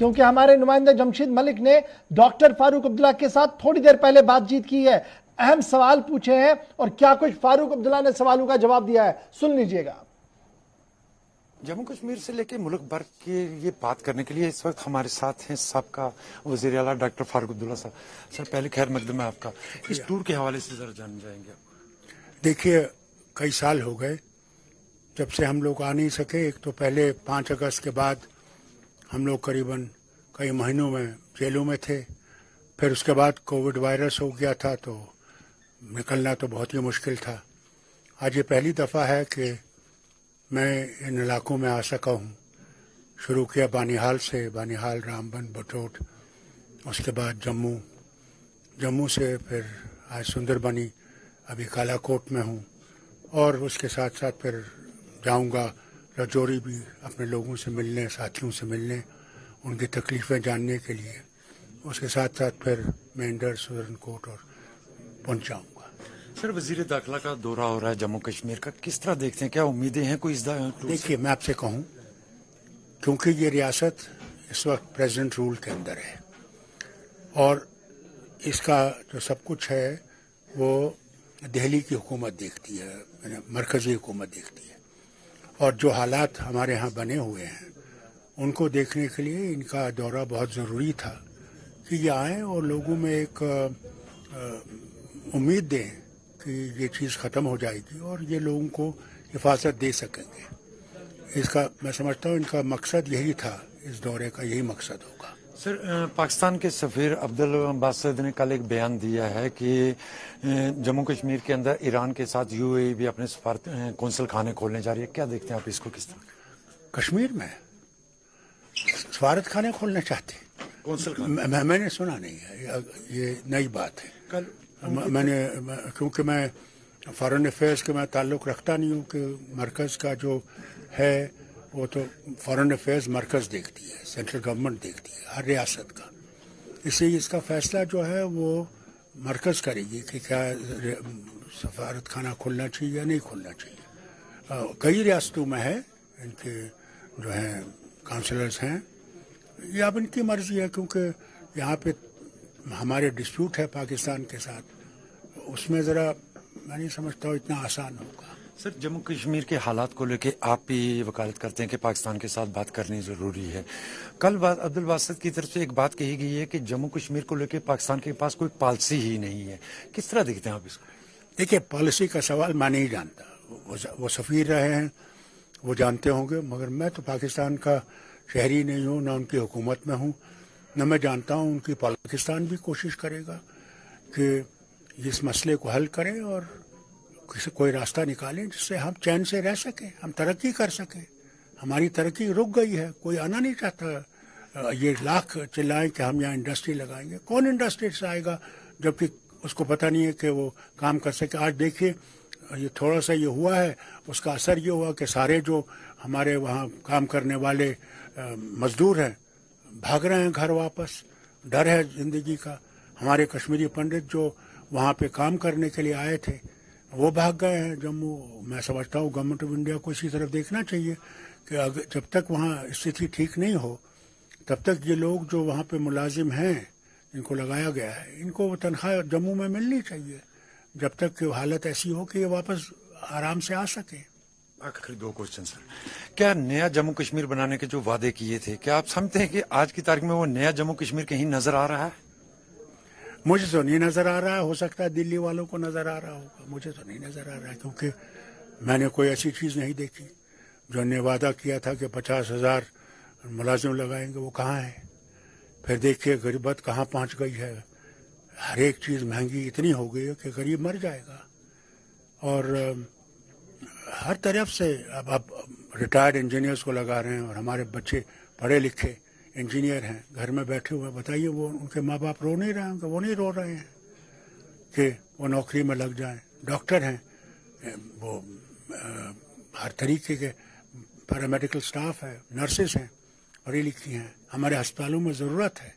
کیونکہ ہمارے نمائندہ جمشید ملک نے ڈاکٹر فاروق عبداللہ کے ساتھ تھوڑی دیر پہلے بات چیت کی ہے، اہم سوال پوچھے ہیں اور کیا کچھ فاروق عبداللہ نے سوالوں کا جواب دیا ہے، سن لیجئے گا۔ جموں کشمیر سے لے کے ملک بھر کے یہ بات کرنے کے لیے اس وقت ہمارے ساتھ ہیں سابقہ وزیر اعلیٰ ڈاکٹر فاروق عبداللہ صاحب۔ سر پہلے خیر مقدم ہے آپ کا، اس ٹور کے حوالے سے ذرا جان جائیں گے۔ دیکھیے کئی سال ہو گئے جب سے ہم لوگ آ نہیں سکے۔ ایک تو پہلے 5 اگست کے بعد ہم لوگ قریباً کئی مہینوں میں جیلوں میں تھے، پھر اس کے بعد کووڈ وائرس ہو گیا تھا تو نکلنا تو بہت ہی مشکل تھا۔ آج یہ پہلی دفعہ ہے کہ میں ان علاقوں میں آ سکا ہوں۔ شروع کیا بانیہال سے، بانیہال، رامبن، بٹوٹ، اس کے بعد جموں سے پھر آج سندر بنی، ابھی کالا کوٹ میں ہوں، اور اس کے ساتھ ساتھ پھر جاؤں گا رجوری بھی اپنے لوگوں سے ملنے، ساتھیوں سے ملنے، ان کی تکلیفیں جاننے کے لیے۔ اس کے ساتھ ساتھ پھر مینڈر، سدرن کوٹ اور پہنچ جاؤں گا۔ سر وزیر داخلہ کا دورہ ہو رہا ہے جموں کشمیر کا، کس طرح دیکھتے ہیں، کیا امیدیں ہیں کوئی اس دیکھیے میں آپ سے کہوں، کیونکہ یہ ریاست اس وقت پریزیڈنٹ رول کے اندر ہے اور اس کا جو سب کچھ ہے وہ دہلی کی حکومت دیکھتی ہے، مرکزی حکومت دیکھتی ہے، اور جو حالات ہمارے ہاں بنے ہوئے ہیں ان کو دیکھنے کے لیے ان کا دورہ بہت ضروری تھا کہ یہ آئیں اور لوگوں میں ایک امید دیں کہ یہ چیز ختم ہو جائے گی اور یہ لوگوں کو حفاظت دے سکیں گے۔ اس کا میں سمجھتا ہوں ان کا مقصد یہی تھا، اس دورے کا یہی مقصد ہوگا۔ سر پاکستان کے سفیر عبدالباسط نے کل ایک بیان دیا ہے کہ جموں کشمیر کے اندر ایران کے ساتھ UAE بھی اپنے سفارت قونصل خانے کھولنے جا رہی ہے، کیا دیکھتے ہیں آپ اس کو؟ کس طرح کشمیر میں سفارت خانے کھولنا چاہتے ہیں؟ قونصل خانے میں نے سنا نہیں ہے، یہ نئی بات ہے۔ میں نے کیونکہ میں فارن افیئرس کے میں تعلق رکھتا نہیں ہوں، کہ مرکز کا جو ہے وہ تو فارن افیئرس مرکز دیکھتی ہے، سینٹرل گورنمنٹ دیکھتی ہے ہر ریاست کا، اس لیے اس کا فیصلہ جو ہے وہ مرکز کرے گی کہ کیا سفارت خانہ کھولنا چاہیے یا نہیں کھولنا چاہیے۔ کئی ریاستوں میں ہے، ان کے جو ہیں کونسلرز ہیں، یہ اب ان کی مرضی ہے، کیونکہ یہاں پہ ہمارے ڈسپیوٹ ہے پاکستان کے ساتھ، اس میں ذرا میں نہیں سمجھتا ہوں اتنا آسان ہوگا۔ سر جموں کشمیر کے حالات کو لے کے آپ بھی وکالت کرتے ہیں کہ پاکستان کے ساتھ بات کرنی ضروری ہے۔ کل عبدالباسط کی طرف سے ایک بات کہی گئی ہے کہ جموں کشمیر کو لے کے پاکستان کے پاس کوئی پالیسی ہی نہیں ہے، کس طرح دیکھتے ہیں آپ اس کو؟ دیکھیے پالیسی کا سوال میں نہیں جانتا، وہ سفیر رہے ہیں، وہ جانتے ہوں گے، مگر میں تو پاکستان کا شہری نہیں ہوں، نہ ان کی حکومت میں ہوں، نہ میں جانتا ہوں ان کی پاکستان بھی کوشش کرے گا کہ اس مسئلے کو حل کرے اور کوئی راستہ نکالیں جس سے ہم چین سے رہ سکیں، ہم ترقی کر سکیں۔ ہماری ترقی رک گئی ہے، کوئی آنا نہیں چاہتا۔ یہ لاکھ چلائیں کہ ہم یہاں انڈسٹری لگائیں گے، کون انڈسٹری سے آئے گا جبکہ اس کو پتہ نہیں ہے کہ وہ کام کر سکے۔ آج دیکھیے یہ تھوڑا سا یہ ہوا ہے، اس کا اثر یہ ہوا کہ سارے جو ہمارے وہاں کام کرنے والے مزدور ہیں بھاگ رہے ہیں گھر واپس، ڈر ہے زندگی کا۔ ہمارے کشمیری پنڈت جو وہاں پہ کام کرنے کے لیے آئے تھے وہ بھاگ گئے ہیں جموں۔ میں سمجھتا ہوں گورنمنٹ آف انڈیا کو اسی طرف دیکھنا چاہیے کہ جب تک وہاں استھتی ٹھیک نہیں ہو تب تک یہ لوگ جو وہاں پہ ملازم ہیں ان کو لگایا گیا ہے، ان کو وہ تنخواہ جموں میں ملنی چاہیے جب تک کہ حالت ایسی ہو کہ یہ واپس آرام سے آ سکے۔ آخری 2 کوشچن سر، کیا نیا جموں کشمیر بنانے کے جو وعدے کیے تھے، کیا آپ سمجھتے ہیں کہ آج کی تاریخ میں وہ نیا جموں کشمیر کہیں نظر آ رہا ہے؟ مجھے تو نہیں نظر آ رہا ہے، ہو سکتا ہے دلی والوں کو نظر آ رہا ہوگا، مجھے تو نہیں نظر آ رہا ہے، کیونکہ میں نے کوئی ایسی چیز نہیں دیکھی۔ جو نے وعدہ کیا تھا کہ 50,000 ملازم لگائیں گے، وہ کہاں ہے؟ پھر دیکھیے غربت کہاں پہنچ گئی ہے، ہر ایک چیز مہنگی اتنی ہو گئی ہے کہ غریب مر جائے گا، اور ہر طرف سے اب ریٹائرڈ انجینئرس کو لگا رہے ہیں، اور ہمارے بچے پڑھے لکھے انجینئر ہیں گھر میں بیٹھے ہوئے، بتائیے وہ ان کے ماں باپ رو نہیں رہے ہیں؟ وہ نہیں رو رہے ہیں کہ وہ نوکری میں لگ جائیں۔ ڈاکٹر ہیں، وہ ہر طریقے کے پیرامیڈیکل سٹاف ہے، نرسز ہیں، پڑھی لکھی ہیں، ہمارے ہسپتالوں میں ضرورت ہے،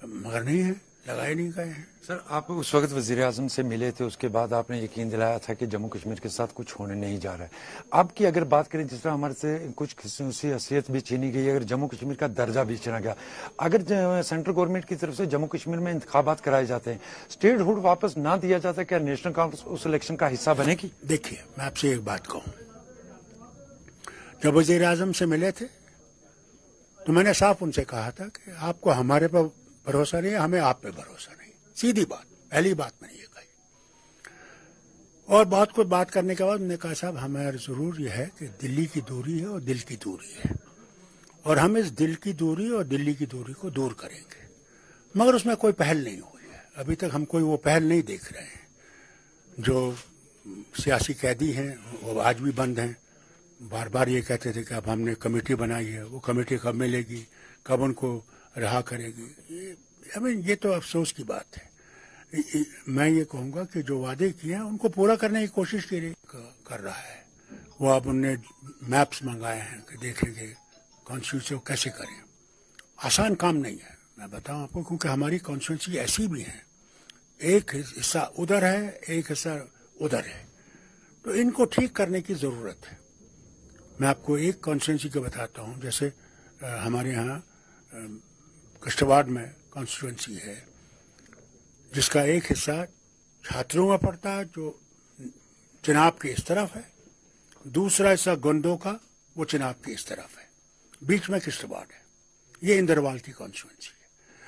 مگر نہیں ہے۔ लगाए नहीं गए हैं। सर, आप उस वक्त वजीर आजम से मिले थे, उसके बाद आपने यकीन दिलाया था कि जम्मू कश्मीर के साथ कुछ होने नहीं जा रहा है। आपकी अगर बात करें, जिस तरह हमारे से कुछ खसूसी हैसियत भी छीनी गई, अगर जम्मू कश्मीर का दर्जा भी छीना गया, अगर सेंट्रल गवर्नमेंट की तरफ से जम्मू कश्मीर में इंतखाबात कराए जाते हैं, स्टेट हुड वापस ना दिया जाता, क्या नेशनल कांग्रेस उस इलेक्शन का हिस्सा बनेगी? देखिए, मैं आपसे एक बात कहूं, जब वजीर आजम से मिले थे तो मैंने साफ उनसे कहा था कि आपको हमारे पर भरोसा नहीं है, हमें आप पे भरोसा नहीं। सीधी बात, पहली बात मैंने ये कही। और बहुत कुछ बात करने के बाद उन्होंने कहा, साहब हमारा जरूर यह है कि दिल्ली की दूरी है और दिल की दूरी है, और हम इस दिल की दूरी और दिल्ली की दूरी को दूर करेंगे। मगर उसमें कोई पहल नहीं हुई है, अभी तक हम कोई वो पहल नहीं देख रहे हैं। जो सियासी कैदी हैं वो आज भी बंद हैं। बार बार ये कहते थे कि अब हमने कमेटी बनाई है, वो कमेटी कब मिलेगी, कब उनको रहा करेगी। ये तो अफसोस की बात है। मैं ये कहूँगा कि जो वादे किए हैं उनको पूरा करने की कोशिश कर रहा है। वो अब उनने मैप्स मंगाए हैं कि देखेंगे कॉन्स्टिट्यूंसी को कैसे करें। आसान काम नहीं है, मैं बताऊं आपको, क्योंकि हमारी कॉन्स्टिट्यूंसी ऐसी भी है, एक हिस्सा उधर है, एक हिस्सा उधर है, तो इनको ठीक करने की ज़रूरत है। मैं आपको एक कॉन्स्टिट्यूंसी को बताता हूँ, जैसे हमारे यहाँ कष्टवाड़ में कॉन्स्टिट्यूंसी है जिसका एक हिस्सा छात्रों में पड़ता है जो चिनाब के इस तरफ है, दूसरा हिस्सा गोंदों का वो चिनाब के इस तरफ है, बीच में किश्तवाड़ है। ये इंदरवाल की कॉन्स्टिट्यूंसी है।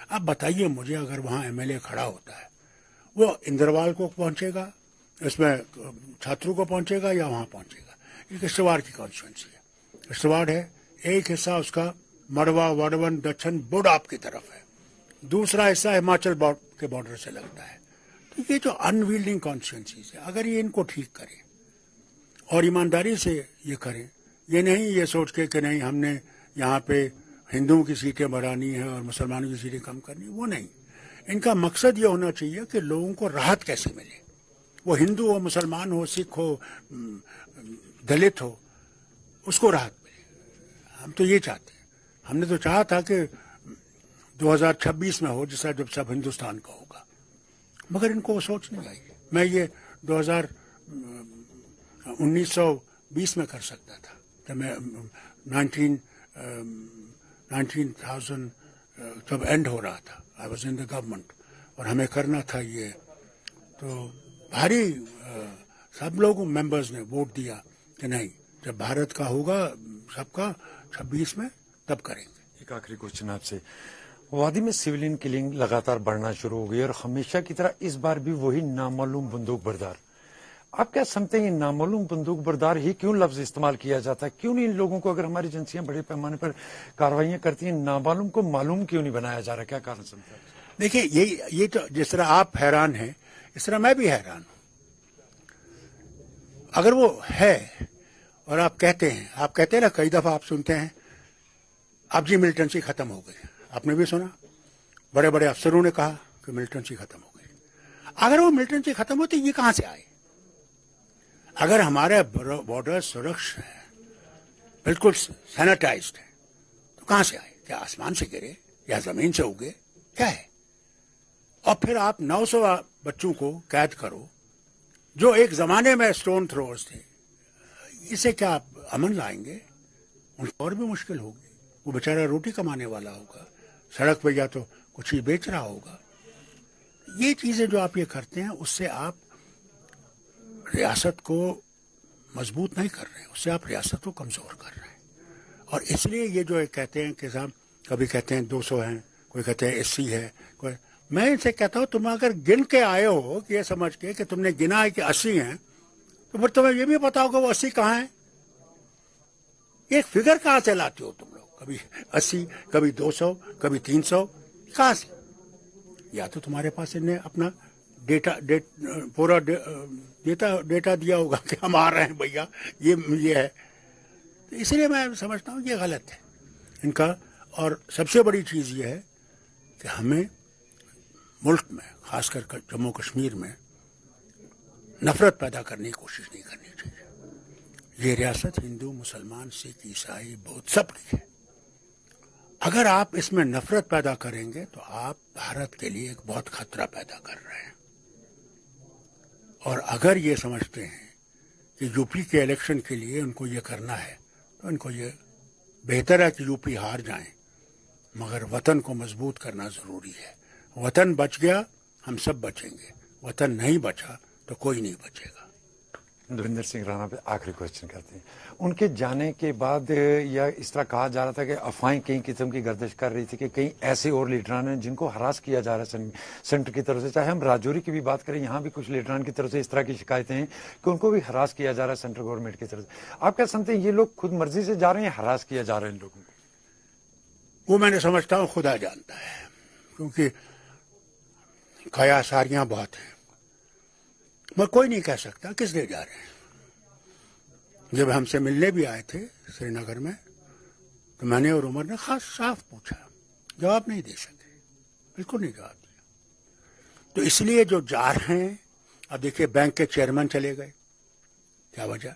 अब बताइए मुझे, अगर वहाँ एमएलए खड़ा होता है, वो इंदरवाल को पहुँचेगा, इसमें छात्रों को पहुँचेगा या वहाँ पहुँचेगा? ये किश्तवाड़ की कॉन्स्टिट्यूंसी है। किश्तवाड़ है, एक हिस्सा उसका मड़वा, वडवन, दक्षिण बोडाप की तरफ है, दूसरा हिस्सा हिमाचल के बॉर्डर से लगता है। तो ये जो अनविल्डिंग कॉन्स्टिट्यूंसीज है, अगर ये इनको ठीक करें और ईमानदारी से ये करें, ये नहीं ये सोच के कि नहीं हमने यहाँ पे हिंदुओं की सीटें बढ़ानी है और मुसलमानों की सीटें कम करनी, वो नहीं। इनका मकसद ये होना चाहिए कि लोगों को राहत कैसे मिले, वो हिंदू हो, मुसलमान हो, सिख हो, दलित हो, उसको राहत मिले। हम तो ये चाहते हैं। हमने तो चाहा था कि 2026 में हो, जैसा जब सब हिंदुस्तान का होगा, मगर इनको वो सोच नहीं आई। मैं ये 1920 में कर सकता था, जब मैं 19,000 जब एंड हो रहा था, I was in the government, और हमें करना था ये। तो भारी सब लोगों मेंबर्स ने वोट दिया कि नहीं, जब भारत का होगा सबका 26 में, तब करेंगे। एक आखिरी क्वेश्चन आपसे, वादी में सिविलियन किलिंग लगातार बढ़ना शुरू हो गई और हमेशा की तरह इस बार भी वही नामालूम बंदूक बरदार। आप क्या समझते हैं, नामालूम बंदूक बरदार ही क्यों लफ्ज इस्तेमाल किया जाता है? क्यों नहीं इन लोगों को, अगर हमारी एजेंसियां बड़े पैमाने पर कार्रवाइयां करती हैं, नामालूम को मालूम क्यों नहीं बनाया जा रहा? क्या कारण समझते हैं? देखिए, ये तो जिस तरह आप हैरान हैं, इस तरह मैं भी हैरान हूं। अगर वो है और आप कहते हैं ना, कई दफा आप सुनते हैं, अब जी मिलिटेंसी खत्म हो गई, आपने भी सुना, बड़े बड़े अफसरों ने कहा कि मिलिटेंसी खत्म हो गई। अगर वो मिलिटेंसी खत्म होती, ये कहां से आए? अगर हमारे बॉर्डर सुरक्षित है, बिल्कुल सैनिटाइज्ड है, तो कहां से आए? क्या आसमान से गिरे या जमीन से उगे? क्या है? और फिर आप 900 बच्चों को कैद करो जो एक जमाने में स्टोन थ्रोअर्स थे, इसे क्या आप अमन लाएंगे? उनको और भी मुश्किल होगी। वो बेचारा रोटी कमाने वाला होगा, सड़क पे या तो कुछ ही बेच रहा होगा। ये चीजें जो आप ये करते हैं, उससे आप रियासत को मजबूत नहीं कर रहे, उससे आप रियासत को कमजोर कर रहे हैं। और इसलिए ये जो कहते हैं कि साहब, कभी कहते हैं 200 हैं, कोई कहते हैं 80 है, कोई, मैं इनसे कहता हूं, तुम अगर गिन के आए हो कि ये समझ के कि तुमने गिना है कि 80 हैं, तो फिर तुम्हें ये भी पता होगा वो 80 कहाँ है। एक फिगर कहां से लाते हो तुम लोग? कभी 80, कभी 200, कभी 300, कहां से? या तो तुम्हारे पास इन्हें अपना पूरा डेटा दिया होगा कि हम आ रहे हैं भैया, ये है। तो इसलिए मैं समझता हूँ ये गलत है इनका। और सबसे बड़ी चीज ये है कि हमें मुल्क में, खासकर जम्मू कश्मीर में, नफरत पैदा करने की कोशिश नहीं करनी चाहिए। ये रियासत हिंदू, मुसलमान, सिख, ईसाई, बौद्ध सबकी है। अगर आप इसमें नफरत पैदा करेंगे तो आप भारत के लिए एक बहुत खतरा पैदा कर रहे हैं। और अगर ये समझते हैं कि यूपी के इलेक्शन के लिए उनको ये करना है तो इनको ये बेहतर है कि यूपी हार जाएं, मगर वतन को मजबूत करना जरूरी है। वतन बच गया हम सब बचेंगे, वतन नहीं बचा तो कोई नहीं बचेगा। देवेंद्र सिंह राणा पे आखिरी क्वेश्चन करते हैं। उनके जाने के बाद या इस तरह कहा जा रहा था कि अफवाहें कई किस्म की गर्दिश कर रही थी कि कई ऐसे और लीडरान हैं जिनको हरास किया जा रहा है सेंटर की तरफ से। चाहे हम राजौरी की भी बात करें, यहाँ भी कुछ लीडरान की तरफ से इस तरह की शिकायतें हैं कि उनको भी हरास किया जा रहा है सेंट्रल गवर्नमेंट की तरफ से। आप क्या समझते हैं, ये लोग खुद मर्जी से जा रहे हैं, हरास किया जा रहा है इन लोगों को? वो मैंने समझता हूँ खुदा जानता है, क्योंकि कयासारियां बहुत हैं। मैं कोई नहीं कह सकता किस लिए जा रहे हैं। जब हमसे मिलने भी आए थे श्रीनगर में तो मैंने और उमर ने खास साफ पूछा, जवाब नहीं दे सके, बिल्कुल नहीं जवाब दिया। तो इसलिए जो जा रहे हैं, अब देखिए बैंक के चेयरमैन चले गए, क्या वजह?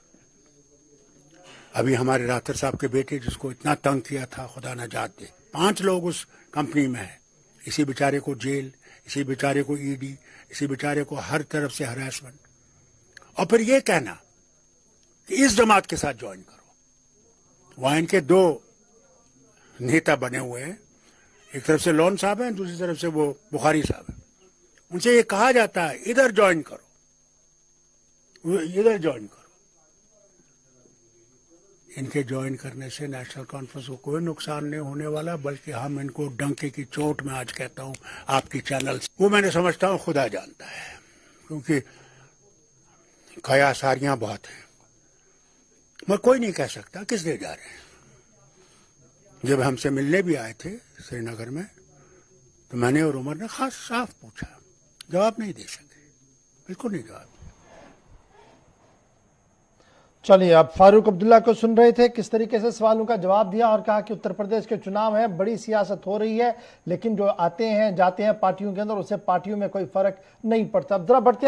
अभी हमारे राठौर साहब के बेटे जिसको इतना तंग किया था, खुदा नजात दे, 5 लोग उस कंपनी में है। इसी बेचारे को जेल, इसी बेचारे को ईडी, इसी बेचारे को हर तरफ से हरासमेंट, और फिर ये कहना कि इस जमात के साथ ज्वाइन करो। वहां इनके 2 नेता बने हुए हैं, एक तरफ से लोन साहब हैं, दूसरी तरफ से वो बुखारी साहब हैं। उनसे ये कहा जाता है इधर ज्वाइन करो, इधर ज्वाइन करो। इनके ज्वाइन करने से नेशनल कॉन्फ्रेंस को कोई नुकसान नहीं होने वाला, बल्कि हम इनको डंके की चोट में आज कहता हूं आपकी चैनल से, वो मैंने समझता हूं खुदा जानता है, क्योंकि कयासारियां बहुत हैं। मैं कोई नहीं कह सकता किस लिए जा रहे हैं। जब हमसे मिलने भी आए थे श्रीनगर में तो मैंने और उमर ने खास साफ पूछा, जवाब नहीं दे सके, बिल्कुल नहीं जवाब दिया। चलिए, अब फारूक अब्दुल्ला को सुन रहे थे, किस तरीके से सवालों का जवाब दिया और कहा कि उत्तर प्रदेश के चुनाव हैं, बड़ी सियासत हो रही है, लेकिन जो आते हैं जाते हैं पार्टियों के अंदर, उससे पार्टियों में कोई फर्क नहीं पड़ता। अब जरा बढ़ते